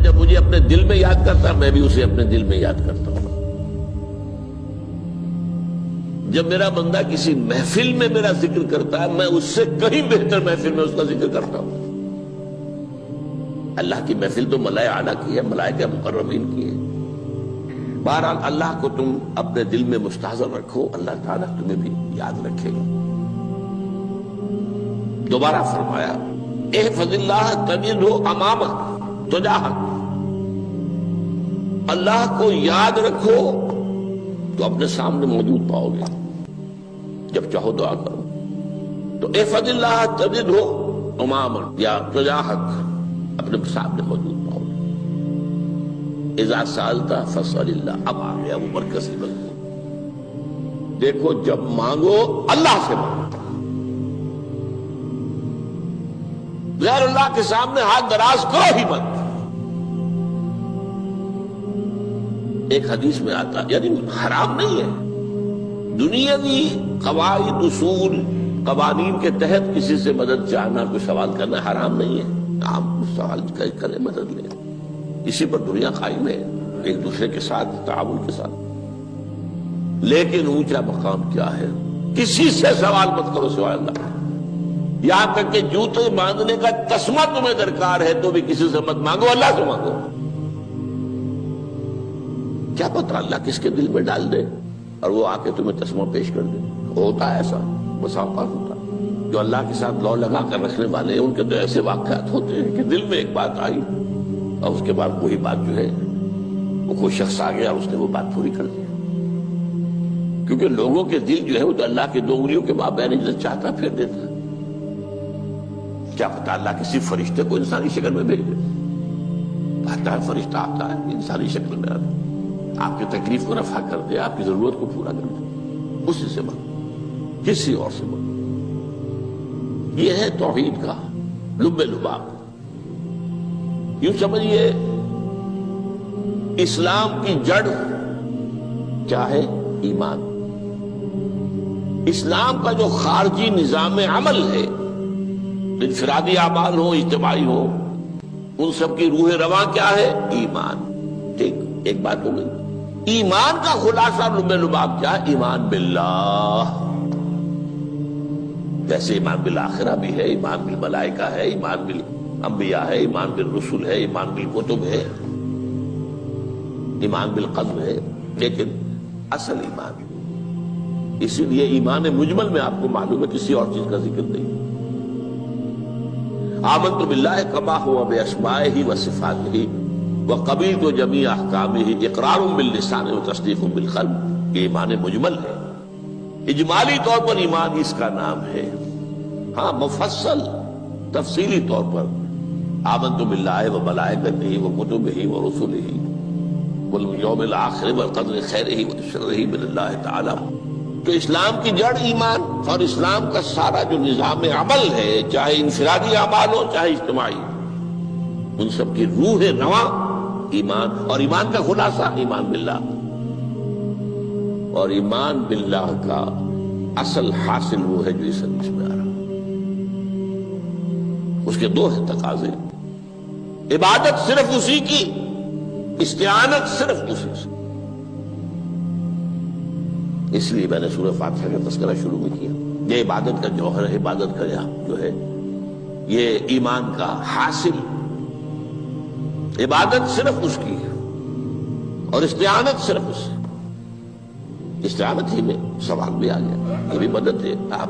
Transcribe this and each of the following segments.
جب مجھے اپنے دل میں یاد کرتا ہے میں بھی اسے اپنے دل میں یاد کرتا ہوں. جب میرا بندہ کسی محفل میں میرا ذکر کرتا ہے میں اس سے کہیں بہتر محفل میں اس کا ذکر کرتا ہوں. اللہ کی محفل تو ملائکہ اعلیٰ کی ہے، ملائکہ مقربین کی ہے. بہرحال اللہ کو تم اپنے دل میں مستحضر رکھو، اللہ تعالیٰ تمہیں بھی یاد رکھے گا. دوبارہ فرمایا احفظ اللہ تجدہ امامک تجاہک، اللہ کو یاد رکھو تو اپنے سامنے موجود پاؤ گے. جب چاہو دعا کرو تو احفظ اللہ تجدہ امامک یا تجاہک، اپنے سامنے موجود پاؤ گے. اذا سألت فاسأل اللہ، اب آ گیا وہ مرکزی مضمون. دیکھو جب مانگو اللہ سے مانگو، غیر اللہ کے سامنے ہاتھ دراز کرو ہی مت. ایک حدیث میں آتا یعنی حرام نہیں ہے، دنیاوی قواعد اصول قوانین کے تحت کسی سے مدد چاہنا، کوئی سوال کرنا حرام نہیں ہے. آپ سوال کریں، مدد لیں، اسی پر دنیا قائم ہے، ایک دوسرے کے ساتھ تعاون کے ساتھ. لیکن اونچا مقام کیا ہے؟ کسی سے سوال مت کرو سوائے اللہ. یہاں تک کہ جوتے باندھنے کا تسمہ تمہیں درکار ہے تو بھی کسی سے مت مانگو، اللہ سے مانگو. کیا پتہ اللہ کس کے دل میں ڈال دے اور وہ آ کے تمہیں تسمہ پیش کر دے. ہوتا ہے ایسا، بس اوقات ہوتا ہے. جو اللہ کے ساتھ لو لگا کر رکھنے والے ہیں ان کے تو ایسے واقعات ہوتے ہیں کہ دل میں ایک بات آئی اور اس کے بعد وہی بات جو ہے وہ کوئی شخص آ گیا اور اس نے وہ بات پوری کر دی. کیونکہ لوگوں کے دل جو ہے وہ تو اللہ کے 2 انگلیوں کے مابین جو چاہتا پھیر دیتا ہے. کیا پتہ اللہ کسی فرشتے کو انسانی شکل میں بھیج دے. آتا ہے فرشتہ، آتا ہے انسانی شکل میں، آتا ہے آپ کی تکلیف کو رفع کر دے، آپ کی ضرورت کو پورا کر دے. اسی سے مانگو، کسی اور سے مانگو. یہ ہے توحید کا لب لباب. یوں سمجھیے اسلام کی جڑ کیا ہے؟ ایمان. اسلام کا جو خارجی نظام عمل ہے، انفرادی اعمال ہو اجتماعی ہو، ان سب کی روح رواں کیا ہے؟ ایمان. ٹھیک، ایک بات ہو گئی. ایمان کا خلاصہ لب لباب کیا ہے؟ ایمان باللہ. ویسے ایمان بالآخرہ بھی ہے، ایمان بالملائکہ ہے، ایمان بالانبیاء ہے، ایمان بالرسل ہے، ایمان بالکتب ہے، ایمان بالقدر ہے. لیکن اصل ایمان، اسی لیے ایمان مجمل میں آپ کو معلوم ہے کسی اور چیز کا ذکر نہیں. آمنت باللہ کما ہوا باسمائہ وصفاتہ وقبلت جمیع احکامہ اقرار باللسان وتصدیق بالقلب. یہ ایمان مجمل ہے. اجمالی طور پر ایمان اس کا نام ہے. ہاں مفصل تفصیلی طور پر آمنت باللہ وملائکتہ وکتبہ ورسلہ والیوم الآخر والقدر خیرہ وشرہ من اللہ تعالی. تو اسلام کی جڑ ایمان، اور اسلام کا سارا جو نظام عمل ہے، چاہے انفرادی اعمال ہو چاہے اجتماعی، ان سب کی روح رواں ایمان. اور ایمان کا خلاصہ ایمان باللہ. اور ایمان باللہ کا اصل حاصل وہ ہے جو اس حدیث میں آ رہا. اس کے 2 ہیں تقاضے. عبادت صرف اسی کی، استعانت صرف اسی سے. اس لیے میں نے سورہ فاتحہ کا تذکرہ شروع میں کیا. یہ عبادت کا جوہر ہے، عبادت کا جو ہے یہ ایمان کا حاصل. عبادت صرف اس کی ہے اور استعانت صرف اس سے. استعانت ہی میں سوال بھی آ گیا، یہ بھی مدد ہے. آپ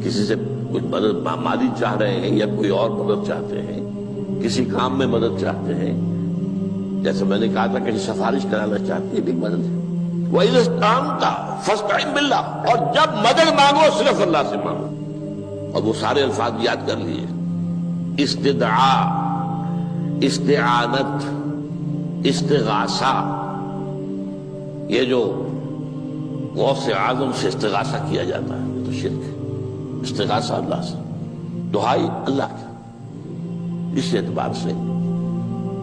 کسی سے کچھ مدد مالی چاہ رہے ہیں یا کوئی اور مدد چاہتے ہیں، کسی کام میں مدد چاہتے ہیں، جیسے میں نے کہا تھا کہ سفارش کرانا چاہتے ہیں، بھی مدد ہے. وَإِذَا اسْتَعَنْتَ فَاسْتَعِنْ بِاللَّهِ. اور جب مدد مانگو صرف اللہ سے مانگو. اور وہ سارے الفاظ یاد کر لیے: استدعاء، استعانت، استغاثہ. یہ جو غوث اعظم سے استغاثہ کیا جاتا ہے یہ تو شرک ہے. استغاثہ اللہ سے، دعائی اللہ کی. اس اعتبار سے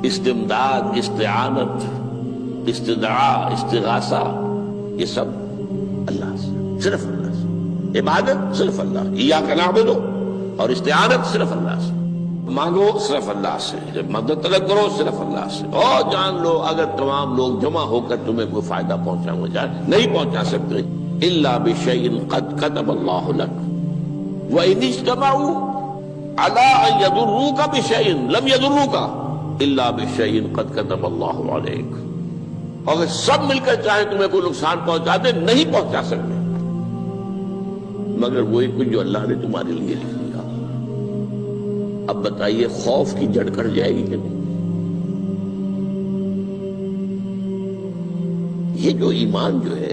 استمداد، استعانت، استدعاء، استغاثہ یہ سب اللہ سے، صرف اللہ سے. عبادت صرف اللہ، ایاک نعبد، اور استعانت صرف اللہ سے. مانگو صرف اللہ سے، جب مدد طلب کرو صرف اللہ سے، اور جان لو اگر تمام لوگ جمع ہو کر تمہیں کوئی فائدہ پہنچانا چاہے نہیں پہنچا سکتے، الا بشیء قد کتب اللہ لک وان اجتمعوا علی ان یضروک بشیء لم یضروک الا بشیء قد کتب اللہ علیک، اگر سب مل کر چاہے تمہیں کوئی نقصان پہنچا دے نہیں پہنچا سکتے مگر وہی کچھ جو اللہ نے تمہارے لیے لکھ دیا۔ اب بتائیے خوف کی جڑ کٹ جائے گی کہ نہیں؟ یہ جو ایمان جو ہے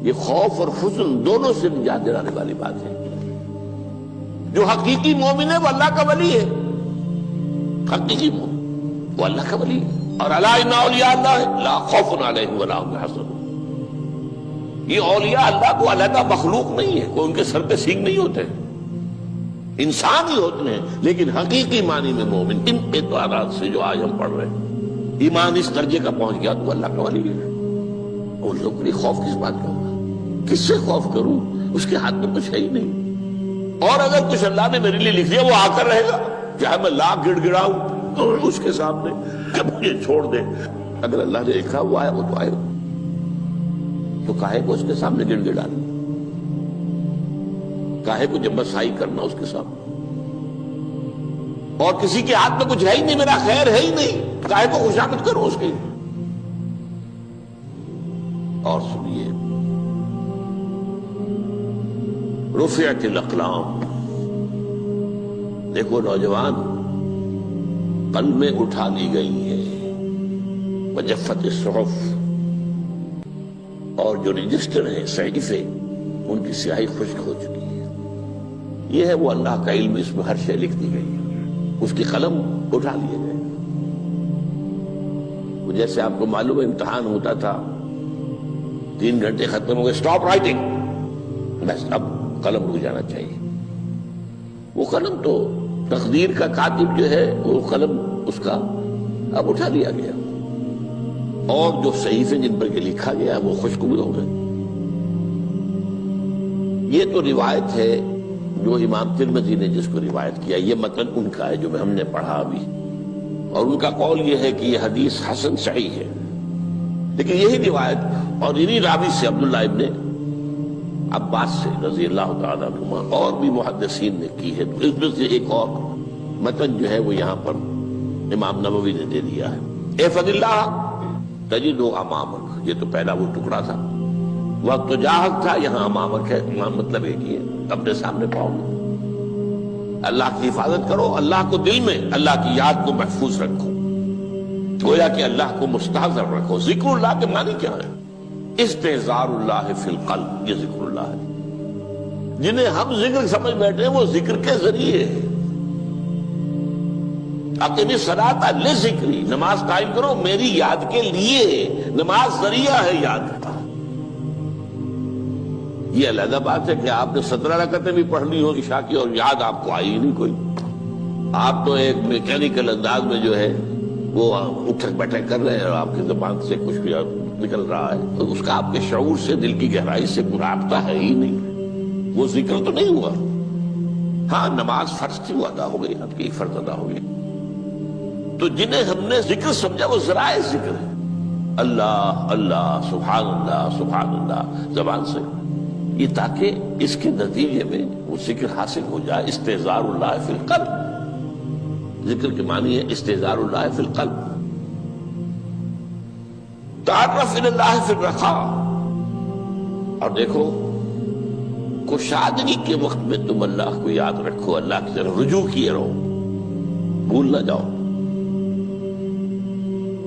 یہ خوف اور حزن دونوں سے نجات دلانے والی بات ہے۔ جو حقیقی مومن ہے وہ اللہ کا ولی ہے، حقیقی مومن وہ اللہ کا ولی ہے، اور الا ان اولیاء اللہ لا خوف علیہم ولا هم يحزنون۔ یہ اولیاء اللہ کو علیحدہ مخلوق نہیں ہے، کوئی ان کے سر پہ سینگ نہیں ہوتے، انسان ہی ہوتے ہیں، لیکن حقیقی معنی میں مومن۔ ان اعتبارات سے جو آج ہم پڑھ رہے ہیں ایمان اس درجے کا پہنچ گیا تو اللہ کا ولی ہے۔ اور لوگ کے خوف کس بات کا ہوگا؟ کس سے خوف کروں؟ اس کے ہاتھ میں کچھ ہے ہی نہیں، اور اگر کچھ اللہ نے میرے لیے لکھ دیا وہ آ کر رہے گا، چاہے میں لاکھ گڑ گڑاؤں اس کے سامنے کہ مجھے چھوڑ دے۔ اگر اللہ نے لکھا وہ آیا وہ تو آئے گا، تو کاہے کو اس کے سامنے گڑ گڑانا، کاہے کو جمبسائی کرنا اس کے سامنے؟ اور کسی کے ہاتھ میں کچھ ہے ہی نہیں، میرا خیر ہے ہی نہیں، کاہے کو خوشامد کروں اس کی؟ اور سنیے، رفعت الاقلام، دیکھو نوجوان، قلمیں اٹھا لی گئی ہیں، وجفت الصحف، اور جو رجسٹر ہیں صحیفے ان کی سیاہی خشک ہو چکی ہے۔ یہ ہے وہ اللہ کا علم، اس میں ہر شے لکھ دی گئی ہے، اس کی قلم اٹھا لیے گئے۔ جیسے آپ کو معلوم ہے امتحان ہوتا تھا، 3 گھنٹے ختم ہو گئے، اسٹاپ رائٹنگ، بس اب قلم رک جانا چاہیے۔ وہ قلم تو تقدیر کا کاتب جو ہے وہ قلم اس کا اب اٹھا لیا گیا، اور جو صحیفے جن پر لکھا گیا وہ خشک بھی ہو گئے۔ یہ تو روایت ہے جو امام ترمذی نے جس کو روایت کیا، یہ متن ان کا ہے جو ہم نے پڑھا ابھی، اور ان کا قول یہ ہے کہ یہ حدیث حسن صحیح ہے۔ لیکن یہی روایت اور انہی راوی سے عبداللہ ابن عباس سے رضی اللہ تعالیٰ عنہما اور بھی محدثین نے کی ہے، تو اس میں سے ایک اور متن جو ہے وہ یہاں پر امام نووی نے دے دیا ہے۔ احفظ اللہ تجدہ امامک، یہ تو پہلا وہ ٹکڑا تھا، وقت جاہک تھا، یہاں امامک ہے، مطلب ایک ہی ہے، اپنے سامنے پاؤ گے۔ اللہ کی حفاظت کرو، اللہ کو دل میں، اللہ کی یاد کو محفوظ رکھو، گویا کہ اللہ کو مستحضر رکھو۔ ذکر اللہ کے معنی کیا ہے؟ استحضار اللہ فی القلب، یہ ذکر اللہ ہے۔ جنہیں ہم ذکر سمجھ بیٹھے ہیں وہ ذکر کے ذریعے ہے۔ اقیم الصلاۃ لذکری، نماز قائم کرو میری یاد کے لیے، نماز ذریعہ ہے یاد کا۔ یہ علیحدہ بات ہے کہ آپ نے 17 رکعتیں بھی پڑھ لی ہو عشاء کی اور یاد آپ کو آئی ہی نہیں کوئی، آپ تو ایک میکینیکل انداز میں جو ہے وہ اٹھک بیٹھک کر رہے ہیں اور آپ کی زبان سے کچھ بھی نکل رہا ہے، تو اس کا آپ کے شعور سے، دل کی گہرائی سے کوئی رابطہ ہے ہی نہیں، وہ ذکر تو نہیں ہوا۔ ہاں نماز فرض تھی، وہ ادا ہو گئی، آپ کی فرض ادا ہو گئی۔ تو جنہیں ہم نے ذکر سمجھا وہ ذرائع ذکر ہے، اللہ اللہ، سبحان اللہ سبحان اللہ زبان سے، یہ تاکہ اس کے نتیجے میں وہ ذکر حاصل ہو جائے۔ استحضار اللہ فی القلب، ذکر کے معنی ہے استحضار اللہ فی القلب۔ تعرف الی اللہ فی الرخاء، اور دیکھو کشادگی کے وقت میں تم اللہ کو یاد رکھو، اللہ کی طرف رجوع کیے رہو، بھول نہ جاؤ۔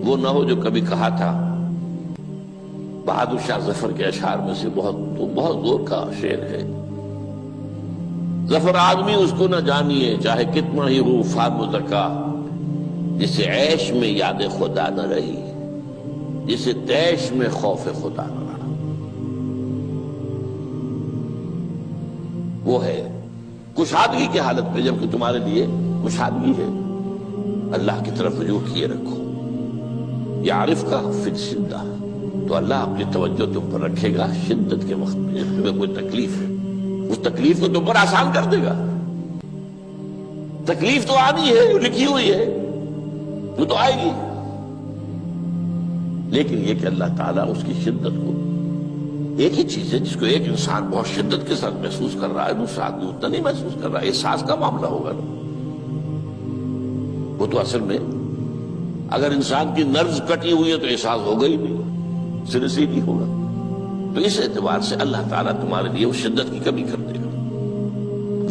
وہ نہ ہو جو کبھی کہا تھا، بہادر شاہ ظفر کے اشعار میں سے بہت زور کا شعر ہے، ظفر آدمی اس کو نہ جانیے چاہے کتنا ہی ہو فام زکا، جسے عیش میں یاد خدا نہ رہی، جسے تیش میں خوف خدا نہ رہا۔ وہ ہے کشادگی کی حالت میں، جبکہ تمہارے لیے کشادگی ہے، اللہ کی طرف رجوع کیے رکھو۔ یعرف کا فی الشدہ، تو اللہ اپنی توجہ تم پر رکھے گا شدت کے وقت میں، جب تمہیں کوئی تکلیف ہے اس تکلیف کو تم پر آسان کر دے گا۔ تکلیف تو آنی ہے، جو لکھی ہوئی ہے وہ تو آئے گی، لیکن یہ کہ اللہ تعالیٰ اس کی شدت کو، ایک ہی چیز ہے جس کو ایک انسان بہت شدت کے ساتھ محسوس کر رہا ہے، دوسرا آدمی اتنا نہیں محسوس کر رہا ہے، احساس کا معاملہ ہوگا نا۔ وہ تو اصل میں اگر انسان کی نرز کٹی ہوئی ہے تو احساس ہوگا ہی نہیں، سرے سے ہی نہیں ہوگا۔ تو اس اعتبار سے اللہ تعالیٰ تمہارے لیے وہ شدت کی کمی کر دے گا۔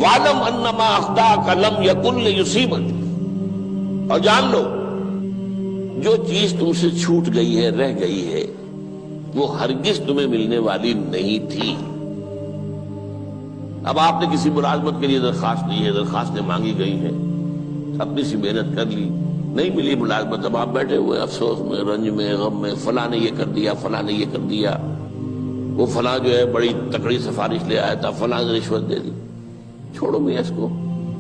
وَاعْلَمْ أَنَّمَا أَخْطَأَكَ لَمْ يَكُنْ لِيُصِيبَكَ، اور جان لو جو چیز تم سے چھوٹ گئی ہے، رہ گئی ہے، وہ ہرگز تمہیں ملنے والی نہیں تھی۔ اب آپ نے کسی ملازمت کے لیے درخواست دی ہے، درخواستیں مانگی گئی ہیں، اپنی سی محنت کر لی، نہیں ملی ملازمت، اب آپ بیٹھے ہوئے افسوس میں، رنج میں، غم میں، فلاں نے یہ کر دیا، فلاں نے یہ کر دیا، وہ فلاں جو ہے بڑی تکڑی سفارش لے آیا تھا، فلاں نے رشوت دے دی۔ چھوڑو میاں اس کو،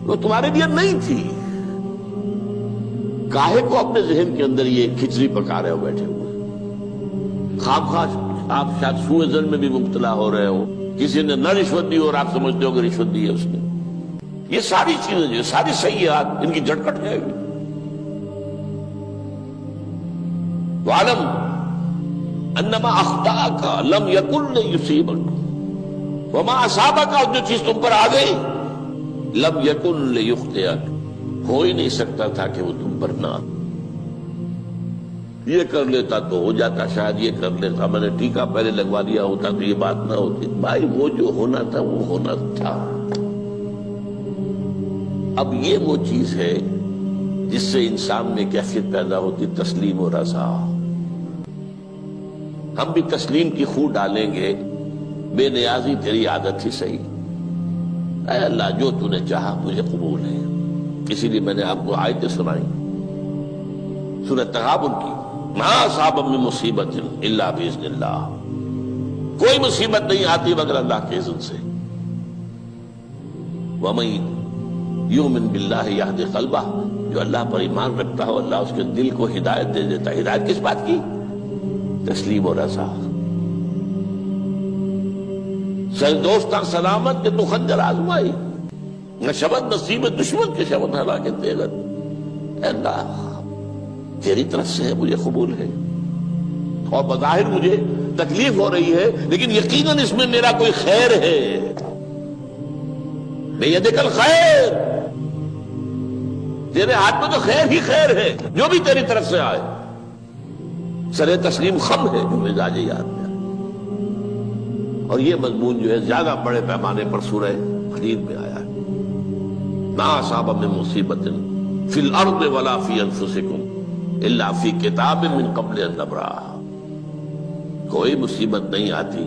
وہ تمہارے لیے نہیں تھی۔ کاہے کو اپنے ذہن کے اندر یہ کھچڑی پکا رہے ہو بیٹھے ہوئے؟ خواہ آپ شاید سوء ظن میں بھی مبتلا ہو رہے ہو، کسی نے نہ رشوت دی اور آپ سمجھتے ہو کہ رشوت دی ہے اس نے۔ یہ ساری چیزیں جو ساری سیئات، ان کی جڑ کٹ ہے۔ وَعْلَمْ أَنَّمَا أَخْطَأَكَ لَمْ يَكُنْ لِيُصِيبَكَ وَمَا أَصَابَكَ، جو چیز تم پر آ گئی، لَمْ يَكُنْ لِيُخْطِئَكَ، ہو ہی نہیں سکتا تھا کہ وہ تم پر نہ۔ یہ کر لیتا تو ہو جاتا، شاید یہ کر لیتا، میں نے ٹیکا پہلے لگوا لیا ہوتا تو یہ بات نہ ہوتی۔ بھائی وہ جو ہونا تھا وہ ہونا تھا۔ اب یہ وہ چیز ہے جس سے انسان میں کیفیت پیدا ہوتی، تسلیم و رضا۔ ہم بھی تسلیم کی خو ڈالیں گے، بے نیازی تیری عادت ہی صحیح، اے اللہ جو تو نے چاہا مجھے قبول ہے۔ اسی لیے میں نے آپ کو آیتیں سنائی سورہ تغابن کی، ما اصاب من مصیبت الا باذن اللہ، کوئی مصیبت نہیں آتی مگر اللہ کے اذن سے۔ وَمَن یؤمن باللہ یہدی قلبہ، جو اللہ پر ایمان رکھتا ہو اللہ اس کے دل کو ہدایت دے دیتا ہے۔ ہدایت کس بات کی؟ تسلیم و رضا۔ سر دوستاں سلامت کہ تو خنجر آزمائی، نہ شبد نصیب دشمن کے شبد ہلاکت دیگت۔ اے اللہ تیری طرف سے ہے، مجھے قبول ہے، اور بظاہر مجھے تکلیف ہو رہی ہے لیکن یقیناً اس میں میرا کوئی خیر ہے۔ بیدک الخیر، تیرے ہاتھ میں تو خیر ہی خیر ہے، جو بھی تیری طرف سے آئے۔ سر تسلیم خم ہے جو مزاج یاد میں آئے۔ اور یہ مضمون جو ہے زیادہ بڑے پیمانے پر سورہ حدید میں آیا ہے۔ ما اصاب من مصیبت فی الارض ولا فی انفسکم الا فی کتاب من قبل ان نبرأها، کوئی مصیبت نہیں آتی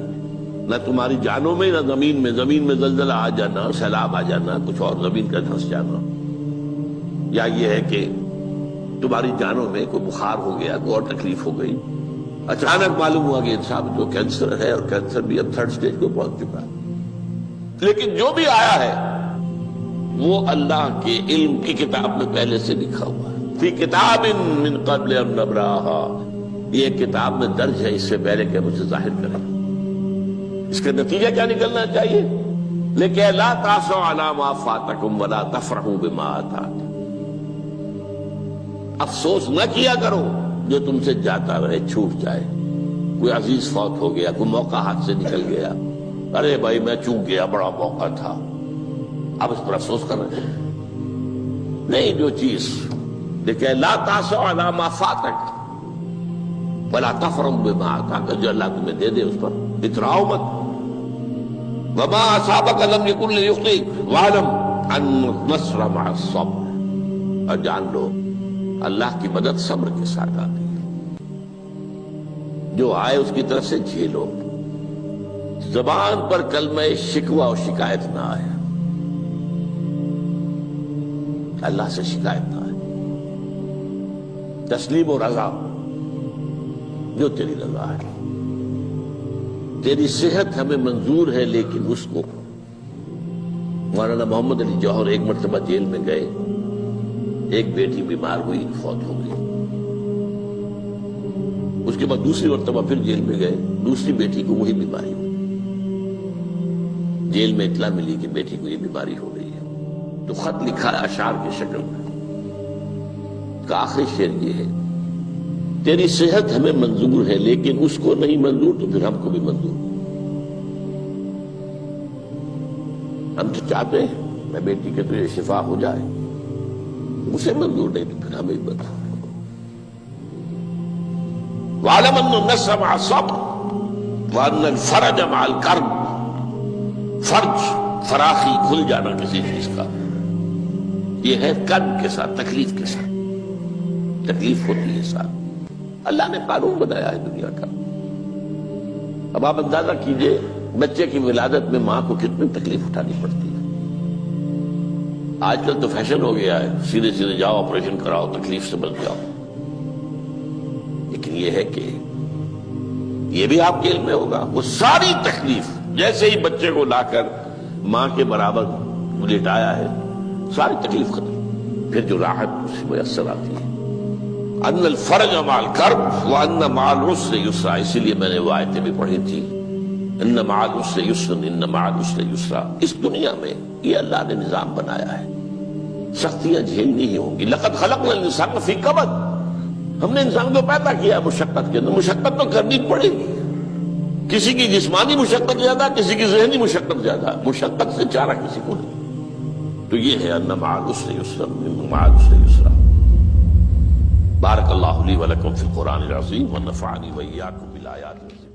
نہ تمہاری جانوں میں نہ زمین میں زلزلہ آ جانا، سیلاب آ جانا، کچھ اور زمین کا دھنس جانا، یا یہ ہے کہ تمہاری جانوں میں کوئی بخار ہو گیا، کوئی اور تکلیف ہو گئی، اچانک معلوم ہوا کہ انسان کو کینسر ہے اور کینسر بھی اب 3rd سٹیج کو پہنچ چکا ہے، لیکن جو بھی آیا ہے وہ اللہ کے علم کی کتاب میں پہلے سے لکھا ہوا ہے۔ فی کتاب من قبل ان نبرأها، یہ کتاب میں درج ہے اس سے پہلے کہ مجھے ظاہر کریں۔ اس کا نتیجہ کیا نکلنا چاہیے؟ لیکن لا تاسوا علی ما فاتکم ولا تفرحوا بما آتاکم، افسوس نہ کیا کرو جو تم سے جاتا رہے، چھوٹ جائے، کوئی عزیز فوت ہو گیا، کوئی موقع ہاتھ سے نکل گیا، ارے بھائی میں چوک گیا، بڑا موقع تھا، اب اس پر افسوس کر رہے ہیں؟ نہیں، جو چیز دیکھیں لا تاسوا علی ما فاتک ولا تفرحوا بما آتاک، جو اللہ تمہیں دے دے اس پر اتراؤ مت۔ وما اصابک لم یکن لیخطئک واعلم ان النصر مع الصبر، اور جان لو اللہ کی مدد صبر کے ساتھ آتی ہے، جو آئے اس کی طرف سے جھیلو، زبان پر کلمہ شکوہ اور شکایت نہ آئے، اللہ سے شکایت نہ آئے، تسلیم و رضا، جو تیری رضا ہے۔ تیری صحت ہمیں منظور ہے لیکن اس کو، مولانا محمد علی جوہر ایک مرتبہ جیل میں گئے، ایک بیٹی بیمار ہوئی، فوت ہو گئی، اس کے بعد دوسری مرتبہ پھر جیل میں گئے، دوسری بیٹی کو وہی بیماری ہوئی، جیل میں اطلاع ملی کہ بیٹی کو یہ بیماری ہو گئی ہے، تو خط لکھا ہے اشعار کی شکل میں، کا آخری شعر یہ ہے: تیری صحت ہمیں منظور ہے لیکن اس کو نہیں منظور تو پھر ہم کو بھی منظور۔ ہم تو چاہتے ہیں میں بیٹی کے تجھے شفا ہو جائے، اسے منظور نہیں تو پھر ہمیں بھی منظور۔ وَاعْلَمْ أَنَّ النَّصْرَ مَعَ الصَّبْرِ وَأَنَّ الْفَرَجَ مَعَ الْكَرْبِ۔ فرج، فراخی، کھل جانا کسی چیز کا، یہ ہے کرب کے ساتھ، تکلیف کے ساتھ، تکلیف ہوتی ہے ساتھ۔ اللہ نے قانون بنایا ہے دنیا کا۔ اب آپ اندازہ کیجئے بچے کی ولادت میں ماں کو کتنی تکلیف اٹھانی پڑتی ہے۔ آج کل تو فیشن ہو گیا ہے، سیدھے سیدھے جاؤ، آپریشن کراؤ، تکلیف سے بچ جاؤ، لیکن یہ ہے کہ یہ بھی آپ کے علم میں ہوگا، وہ ساری تکلیف جیسے ہی بچے کو لا کر ماں کے برابر لٹایا ہے، ساری تکلیف ختم، پھر جو راحت اس سے میسر آتی ہے۔ ان الفرج مع الکرب وان مع العسر یسرا، اسی لیے میں نے وہ آیتیں بھی پڑھی تھی، ان مع العسر یسرا، ان مع العسر یسرا۔ اس دنیا میں یہ اللہ نے نظام بنایا ہے، سختیاں جھیلنی ہی ہوں گی۔ لقد خلقنا الانسان فی کبد، ہم نے انسان کو پیدا کیا مشقت کے اندر، مشقت تو کرنی پڑے گی۔ کسی کی جسمانی مشقت زیادہ، کسی کی ذہنی مشقت زیادہ، مشقت سے چارہ کسی کو نہیں۔ تو یہ ہے ان مع العسر یسرا، ان مع العسر یسرا۔ بارک اللہ لی ولکم فی القرآن العظیم ونفعنی وإیاکم بالآیات الحکیم۔